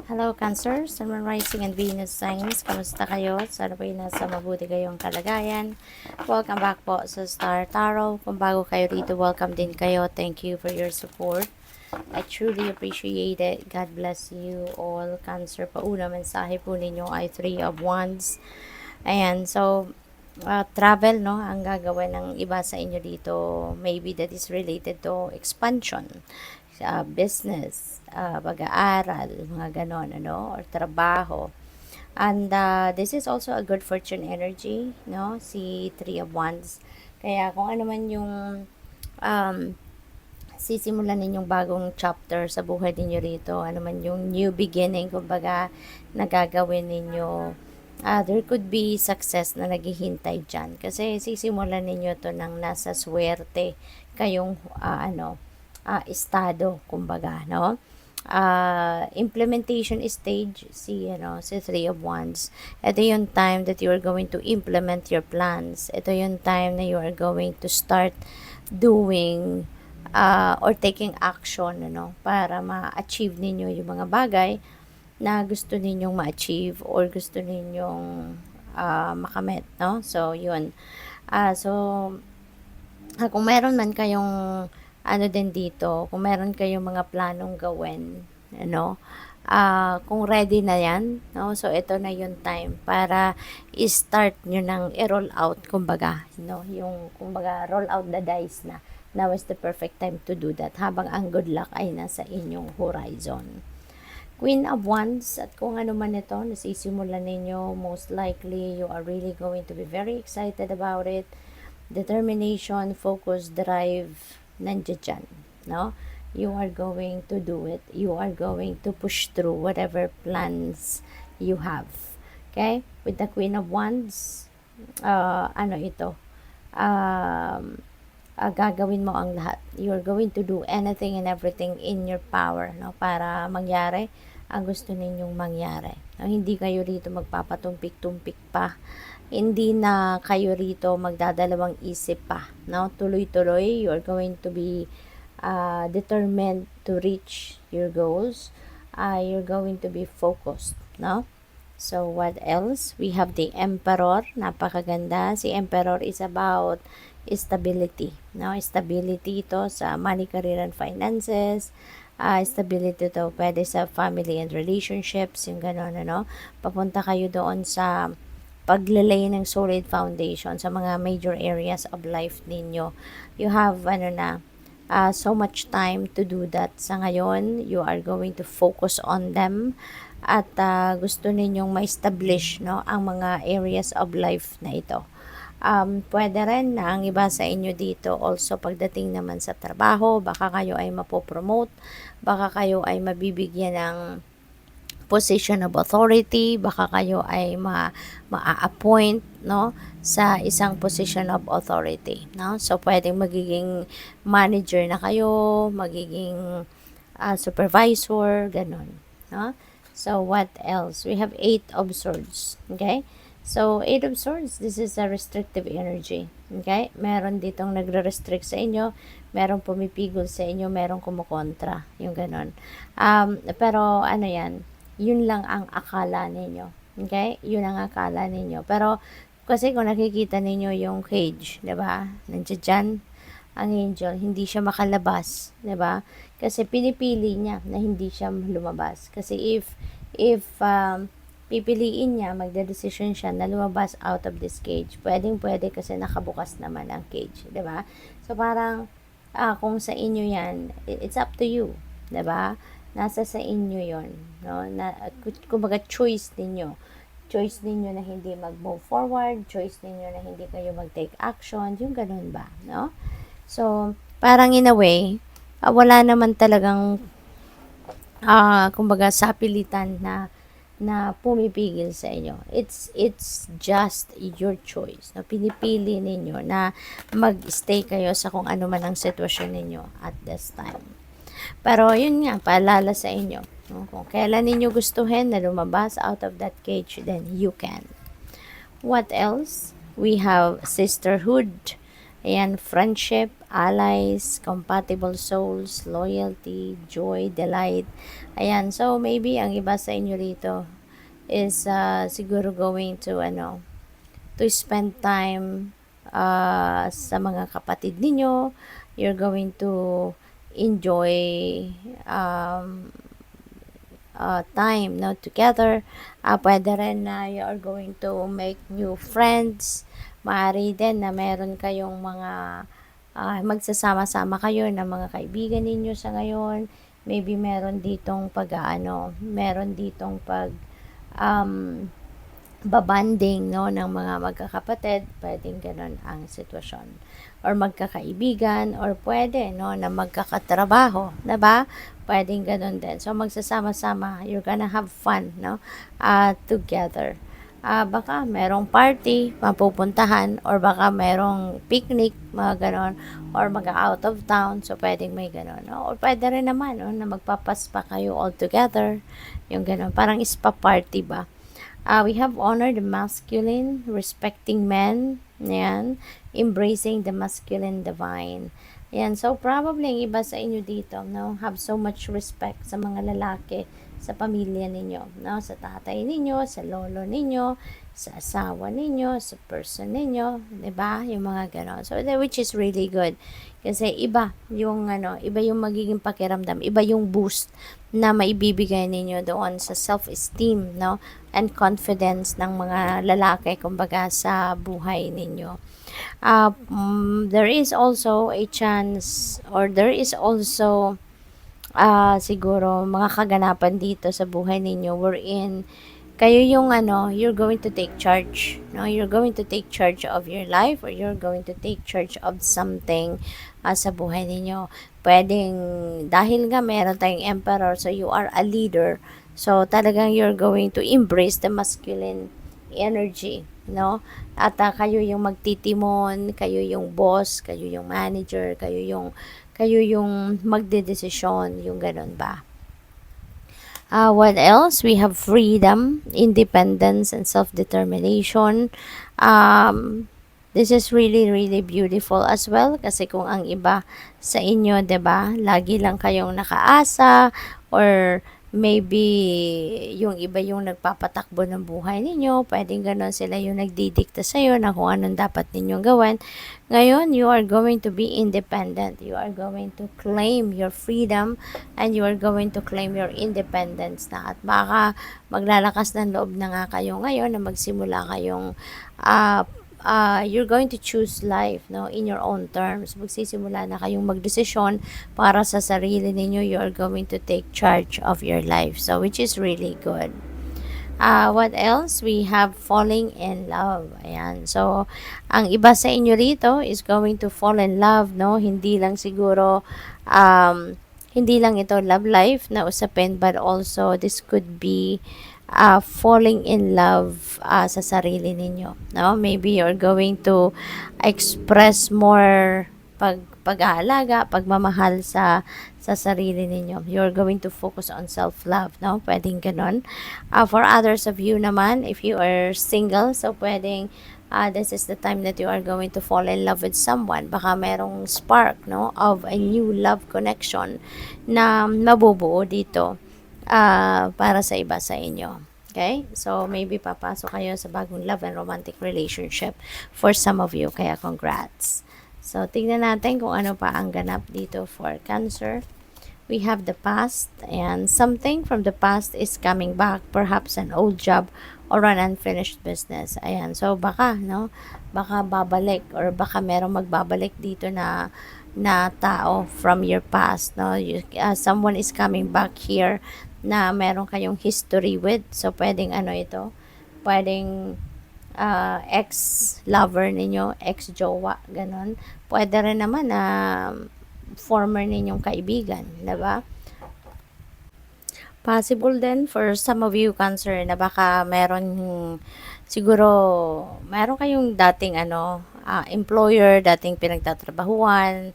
Hello Cancer, Sun, Moon, Rising and Venus signs. Kamusta kayo? Sana po nasa mabuti kayong kalagayan. Welcome back po sa Star Tarot. Kung bago kayo dito, welcome din kayo. Thank you for your support. I truly appreciate it. God bless you all. Cancer, pauna mensahe po ninyo ay 3 of Wands. Ayan, so travel, no, ang gagawin ng iba sa inyo dito. Maybe that is related to expansion, business, pag-aaral, mga ganon, ano, or trabaho. And this is also a good fortune energy, no, si Three of Wands. Kaya kung ano man yung um, sisimulan ninyong bagong chapter sa buhay ninyo rito, ano man yung new beginning, kumbaga, nagagawin ninyo, there could be success na naghihintay dyan. Kasi sisimulan ninyo to ng nasa swerte kayong estado, kumbaga, no? Implementation stage, si Three of Wands. Ito yung time that you are going to implement your plans. Ito yung time na you are going to start doing or taking action, ano, para ma-achieve ninyo yung mga bagay na gusto ninyong ma-achieve or gusto ninyong makamit, no? So, yun. Kung meron man kayong din dito, kung meron kayong mga planong gawin, ano, kung ready na yan, no? So, ito na yung time para i-start nyo ng i-roll out, kumbaga, no? Yung, kumbaga, roll out the dice na. Now is the perfect time to do that habang ang good luck ay nasa inyong horizon. Queen of Wands, at kung ano man ito, nasisimulan ninyo, most likely, you are really going to be very excited about it. Determination, focus, drive, nandiyan dyan, no? You are going to do it. You are going to push through whatever plans you have. Okay? With the Queen of Wands, gagawin mo ang lahat. You're going to do anything and everything in your power, no? Para mangyari ang gusto ninyong mangyari. No? Hindi kayo rito magpapatumpik-tumpik pa. Hindi na kayo rito magdadalawang isip pa, no? Tuloy-tuloy, you're going to be determined to reach your goals. You're going to be focused, no? So, what else? We have the Emperor. Napakaganda. Si Emperor is about stability, no? Stability ito sa money, career, and finances. Stability to pwede sa family and relationships, yung gano'n, ano? Papunta kayo doon sa paglalay ng solid foundation sa mga major areas of life ninyo. You have, so much time to do that. Sa ngayon, you are going to focus on them at gusto ninyong ma-establish, no, ang mga areas of life na ito. Pwede rin na ang iba sa inyo dito also pagdating naman sa trabaho, baka kayo ay mapopromote, baka kayo ay mabibigyan ng position of authority, baka kayo ay ma-appoint, no, sa isang position of authority, no? So, pwedeng magiging manager na kayo, magiging supervisor, ganun, no? So, what else? We have 8 of Swords, okay? So, 8 of Swords, this is a restrictive energy. Okay? Meron ditong nagre-restrict sa inyo, merong pumipigil sa inyo, merong kumukontra. Yung ganon. Pero, yan, yun lang ang akala ninyo. Okay? Yun ang akala ninyo. Pero, kasi kung nakikita ninyo yung cage, diba? Nandiyan dyan, ang angel, hindi siya makalabas. Diba? Kasi pinipili niya na hindi siya lumabas. Kasi if pipiliin niya, magde-decision siya na lumabas out of this cage. Pwedeng-pwede kasi nakabukas naman ang cage, 'di ba? So parang kung sa inyo 'yan, it's up to you, 'di ba? Nasa sa inyo 'yon, no? Kumbaga choice ninyo. Choice ninyo na hindi mag-move forward, choice ninyo na hindi kayo mag-take action, yung ganun ba, no? So, parang in a way, wala naman talagang kumbaga sapilitan na pumipigil sa inyo. It's just your choice. No? Pinipili ninyo na mag-stay kayo sa kung ano man ang sitwasyon ninyo at this time. Pero yun nga, paalala sa inyo. No? Kung kailan ninyo gustuhin na lumabas out of that cage, then you can. What else? We have sisterhood. Ayan, friendship, allies, compatible souls, loyalty, joy, delight. Ayan, so maybe ang iba sa inyo rito is siguro going to to spend time sa mga kapatid ninyo. You're going to enjoy um, time together. Pwede rin na you are going to make new friends. Maaari din na meron kayong mga magsasama-sama kayo ng mga kaibigan ninyo sa ngayon. Maybe meron ditong meron ditong um, babanding ng mga magkakapatid, pwedeng ganun ang sitwasyon. Or magkakaibigan, or pwede na magkakatrabaho, diba? Pwedeng ganun din. So magsasama-sama, you're gonna have fun together. Baka merong party mapupuntahan, or baka merong picnic, mga ganon, or mag-out of town, so pwedeng may ganon. Or pwede rin naman na magpapaspa kayo all together, yung ganon, parang spa party ba. We have honor the masculine, respecting men, yan, embracing the masculine divine. Yan, so probably ang iba sa inyo dito, have so much respect sa mga lalaki, sa pamilya ninyo, sa tatay ninyo, sa lolo ninyo, sa asawa ninyo, sa person ninyo, 'di ba? Yung mga ganon. So which is really good. Kasi iba yung iba yung magiging pakiramdam, iba yung boost na maibibigay ninyo doon sa self-esteem, and confidence ng mga lalaki kumbaga sa buhay ninyo. There is also a chance, or there is also siguro mga kaganapan dito sa buhay ninyo wherein kayo yung you're going to take charge, you're going to take charge of your life, or you're going to take charge of something sa buhay ninyo. Pwedeng dahil nga meron tayong emperor, so you are a leader, so talagang you're going to embrace the masculine energy, at kayo yung magtitimon, kayo yung boss, kayo yung manager, kayo yung magdedesisyon, yung ganun ba. What else? We have freedom, independence, and self-determination. This is really, really beautiful as well. Kasi kung ang iba sa inyo, 'di ba, lagi lang kayong nakaasa, or maybe yung iba yung nagpapatakbo ng buhay ninyo, pwedeng ganon, sila yung nagdidikta sa'yo na kung anong dapat ninyong gawin. Ngayon, you are going to be independent. You are going to claim your freedom, and you are going to claim your independence na. At baka maglalakas ng loob na nga kayo ngayon na magsimula kayong you're going to choose life in your own terms. Magsisimula na kayong magdesisyon para sa sarili ninyo. You're going to take charge of your life, so which is really good. What else? We have falling in love. Ayan. So, ang iba sa inyo rito is going to fall in love, Hindi lang siguro, hindi lang ito love life na usapin, but also this could be falling in love sa sarili ninyo, Maybe you're going to express more pag-aalaga, pagmamahal sa sarili ninyo. You're going to focus on self-love, Pwedeng ganon. For others of you naman, if you are single, so pwedeng this is the time that you are going to fall in love with someone. Baka merong spark, of a new love connection na mabubuo dito para sa iba sa inyo. Okay? So, maybe papasok kayo sa bagong love and romantic relationship for some of you. Kaya congrats. So, tingnan natin kung ano pa ang ganap dito for Cancer. We have the past, and something from the past is coming back. Perhaps an old job or an unfinished business. Ayan. So, baka, baka babalik, or baka merong magbabalik dito na tao from your past, someone is coming back here na meron kayong history with. So, pwedeng ito, pwedeng ex-lover ninyo, ex-jowa, ganon. Pwede rin naman na former ninyong kaibigan, diba? Possible din for some of you, Cancer, na baka meron kayong dating employer, dating pinagtatrabahuan,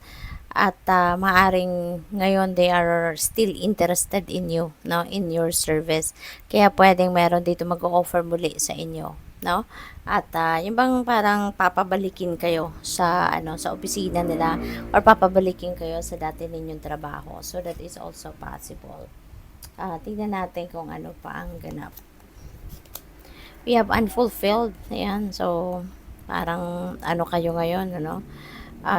at maaring ngayon they are still interested in you, in your service. Kaya pwedeng meron dito mag-o-offer muli sa inyo. no? At yung bang parang papabalikin kayo sa sa opisina nila or papabalikin kayo sa dati ninyong trabaho. So that is also possible. Tingnan natin kung ano pa ang ganap. We have unfulfilled. Ayan. So, parang ano kayo ngayon, ano?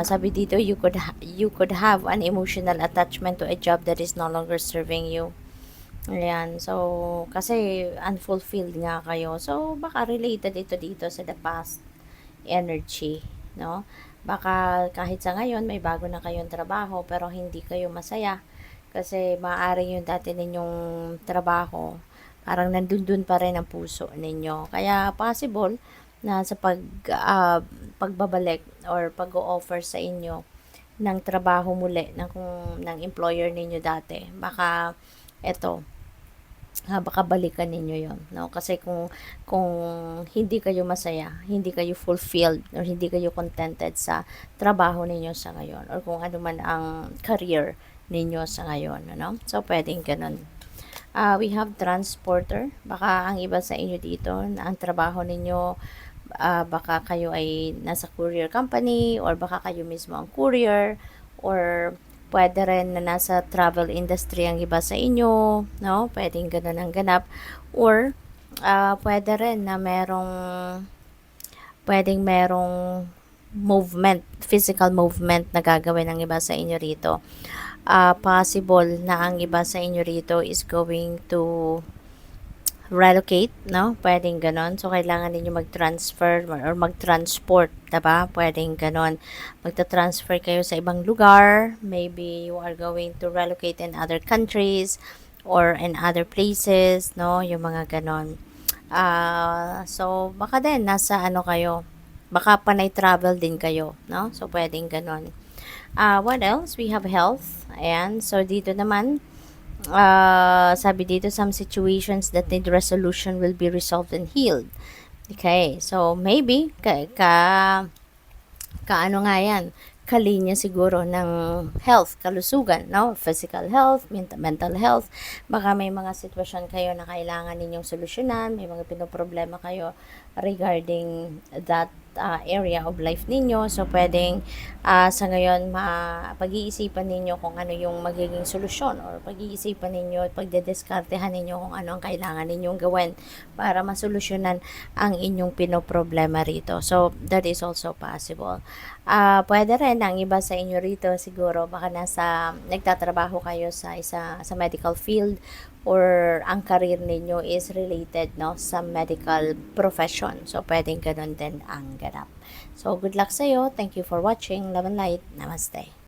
Sabi dito, you could have an emotional attachment to a job that is no longer serving you. Ayan. So, kasi unfulfilled nga kayo. So, baka related ito dito sa the past energy, no? Baka kahit sa ngayon may bago na kayong trabaho pero hindi kayo masaya kasi maaaring yung dati ninyong trabaho parang nandun pa rin ang puso ninyo. Kaya possible na sa pagbabalik or pag-o-offer sa inyo ng trabaho muli ng employer ninyo dati, baka eto baka balikan ninyo yon, no? Kasi kung hindi kayo masaya, hindi kayo fulfilled or hindi kayo contented sa trabaho ninyo sa ngayon or kung ano man ang career ninyo sa ngayon, ano? So pwedeng ganun. We have transporter. Baka ang iba sa inyo dito na ang trabaho ninyo, baka kayo ay nasa courier company or baka kayo mismo ang courier or pwede rin na nasa travel industry ang iba sa inyo, no? Pwedeng ganun ang ganap. Or, pwede rin na merong movement, physical movement na gagawin ng iba sa inyo rito. Possible na ang iba sa inyo rito is going to relocate, no? Pwedeng ganon. So, kailangan ninyo mag-transfer or mag-transport, diba? Pwedeng ganon. Magta-transfer kayo sa ibang lugar. Maybe you are going to relocate in other countries or in other places, no? Yung mga ganon. So, baka din, nasa ano kayo. Baka panay travel din kayo, no? So, pwedeng ganon. What else? We have health. Ayan. So, dito naman, sabi dito, some situations that need resolution will be resolved and healed. Okay, so maybe kaano nga yan, kalinya siguro ng health, kalusugan, no? Physical health, mental health. Baka may mga sitwasyon kayo na kailangan ninyong solusyonan, may mga pinoproblema kayo regarding that area of life ninyo. So, pwedeng sa ngayon, pag-iisipan ninyo kung ano yung magiging solusyon or pag-iisipan ninyo at pagdedeskartehan ninyo kung ano ang kailangan ninyong gawin para masolusyonan ang inyong pinoproblema rito. So, that is also possible. Pwede rin ang iba sa inyo rito siguro baka nagtatrabaho kayo sa medical field or ang career ninyo is related, no, sa medical profession. So, pwedeng ganun din ang ganap. So, good luck sa'yo. Thank you for watching. Love and light. Namaste.